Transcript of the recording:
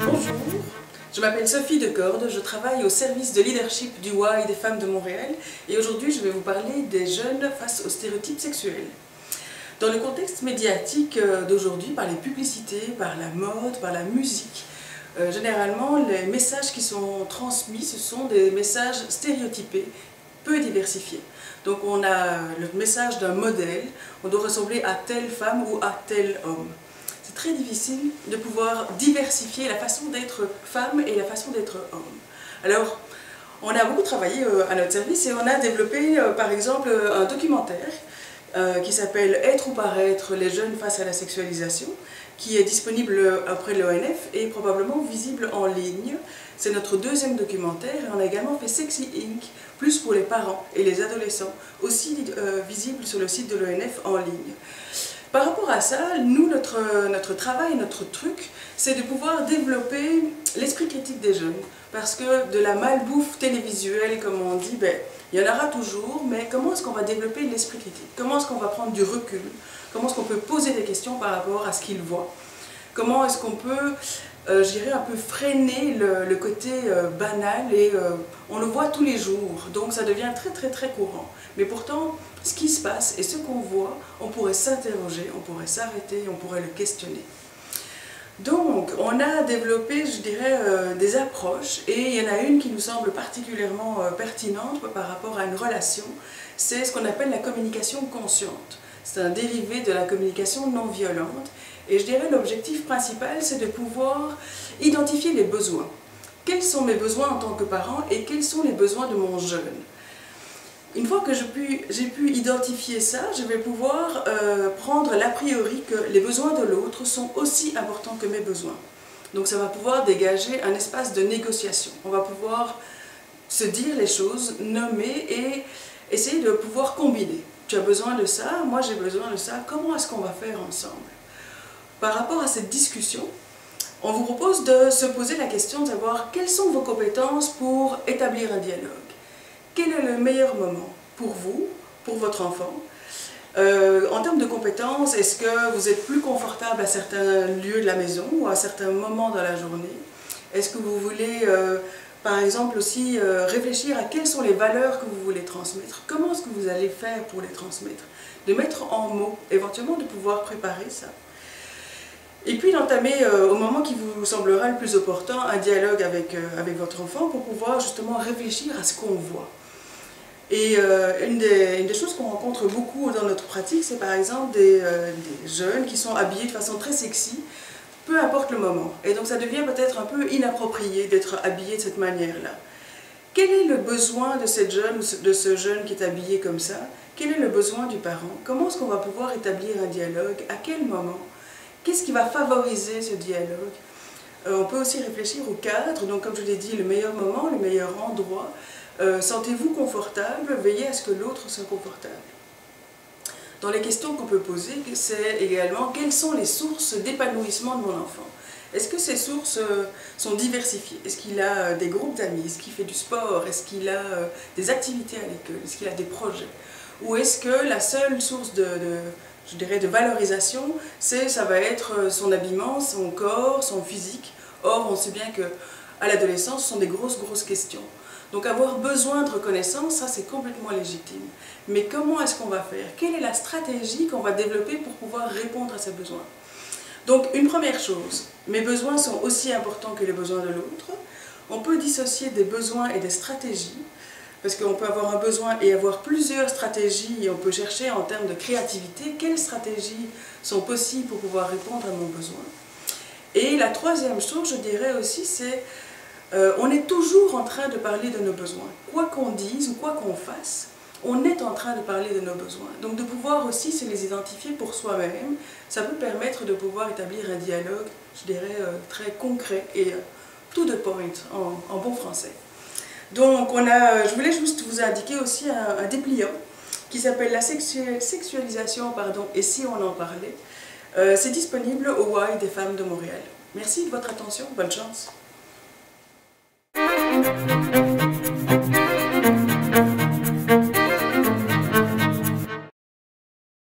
Bonjour, je m'appelle Sophie Decorde, je travaille au service de leadership du Y des femmes de Montréal et aujourd'hui je vais vous parler des jeunes face aux stéréotypes sexuels. Dans le contexte médiatique d'aujourd'hui, par les publicités, par la mode, par la musique, généralement les messages qui sont transmis, ce sont des messages stéréotypés, peu diversifiés. Donc on a le message d'un modèle, on doit ressembler à telle femme ou à tel homme. C'est très difficile de pouvoir diversifier la façon d'être femme et la façon d'être homme. Alors, on a beaucoup travaillé à notre service et on a développé par exemple un documentaire qui s'appelle « Être ou paraître, les jeunes face à la sexualisation », qui est disponible auprès de l'ONF et probablement visible en ligne. C'est notre deuxième documentaire et on a également fait Sexy Inc., plus pour les parents et les adolescents, aussi visible sur le site de l'ONF en ligne. Par rapport à ça, nous, notre travail, notre truc, c'est de pouvoir développer l'esprit critique des jeunes. Parce que de la malbouffe télévisuelle, comme on dit, il y en aura toujours, mais comment est-ce qu'on va développer l'esprit critique? Comment est-ce qu'on va prendre du recul? Comment est-ce qu'on peut poser des questions par rapport à ce qu'ils voient? Comment est-ce qu'on peut, je dirais, un peu freiner le côté banal et on le voit tous les jours, donc ça devient très courant. Mais pourtant, ce qui se passe et ce qu'on voit, on pourrait s'interroger, on pourrait s'arrêter, on pourrait le questionner. Donc, on a développé, je dirais, des approches et il y en a une qui nous semble particulièrement pertinente par rapport à une relation, c'est ce qu'on appelle la communication consciente. C'est un dérivé de la communication non violente et je dirais l'objectif principal, c'est de pouvoir identifier les besoins. Quels sont mes besoins en tant que parent et quels sont les besoins de mon jeune? Une fois que j'ai pu identifier ça, je vais pouvoir prendre l'a priori que les besoins de l'autre sont aussi importants que mes besoins. Donc ça va pouvoir dégager un espace de négociation. On va pouvoir se dire les choses, nommer et essayer de pouvoir combiner. Tu as besoin de ça, moi j'ai besoin de ça, comment est-ce qu'on va faire ensemble? Par rapport à cette discussion, on vous propose de se poser la question de savoir quelles sont vos compétences pour établir un dialogue. Quel est le meilleur moment pour vous, pour votre enfant? En termes de compétences, est-ce que vous êtes plus confortable à certains lieux de la maison ou à certains moments dans la journée? Est-ce que vous voulez, par exemple, aussi réfléchir à quelles sont les valeurs que vous voulez transmettre? Comment est-ce que vous allez faire pour les transmettre? De mettre en mots, éventuellement de pouvoir préparer ça. Et puis d'entamer, au moment qui vous semblera le plus opportun, un dialogue avec votre enfant pour pouvoir justement réfléchir à ce qu'on voit. Et une des choses qu'on rencontre beaucoup dans notre pratique, c'est par exemple des jeunes qui sont habillés de façon très sexy, peu importe le moment. Et donc ça devient peut-être un peu inapproprié d'être habillé de cette manière-là. Quel est le besoin de cette jeune ou de ce jeune qui est habillé comme ça? Quel est le besoin du parent? Comment est-ce qu'on va pouvoir établir un dialogue? À quel moment? Qu'est-ce qui va favoriser ce dialogue? On peut aussi réfléchir au cadre, donc comme je l'ai dit, le meilleur moment, le meilleur endroit. Sentez-vous confortable, veillez à ce que l'autre soit confortable. Dans les questions qu'on peut poser, c'est également quelles sont les sources d'épanouissement de mon enfant? Est-ce que ces sources sont diversifiées? Est-ce qu'il a des groupes d'amis? Est-ce qu'il fait du sport? Est-ce qu'il a des activités à l'école? Est-ce qu'il a des projets? Ou est-ce que la seule source je dirais, de valorisation, ça va être son habillement, son corps, son physique? Or, on sait bien qu'à l'adolescence, ce sont des grosses questions. Donc avoir besoin de reconnaissance, ça c'est complètement légitime. Mais comment est-ce qu'on va faire? Quelle est la stratégie qu'on va développer pour pouvoir répondre à ces besoins? Donc une première chose, mes besoins sont aussi importants que les besoins de l'autre. On peut dissocier des besoins et des stratégies, parce qu'on peut avoir un besoin et avoir plusieurs stratégies, et on peut chercher en termes de créativité, quelles stratégies sont possibles pour pouvoir répondre à mon besoin. Et la troisième chose, je dirais aussi, c'est on est toujours en train de parler de nos besoins. Quoi qu'on dise ou quoi qu'on fasse, on est en train de parler de nos besoins. Donc de pouvoir aussi se les identifier pour soi-même, ça peut permettre de pouvoir établir un dialogue, je dirais, très concret et to the point en bon français. Donc je voulais juste vous indiquer aussi un dépliant qui s'appelle la sexualisation, et si on en parlait. C'est disponible au Y des femmes de Montréal. Merci de votre attention, bonne chance.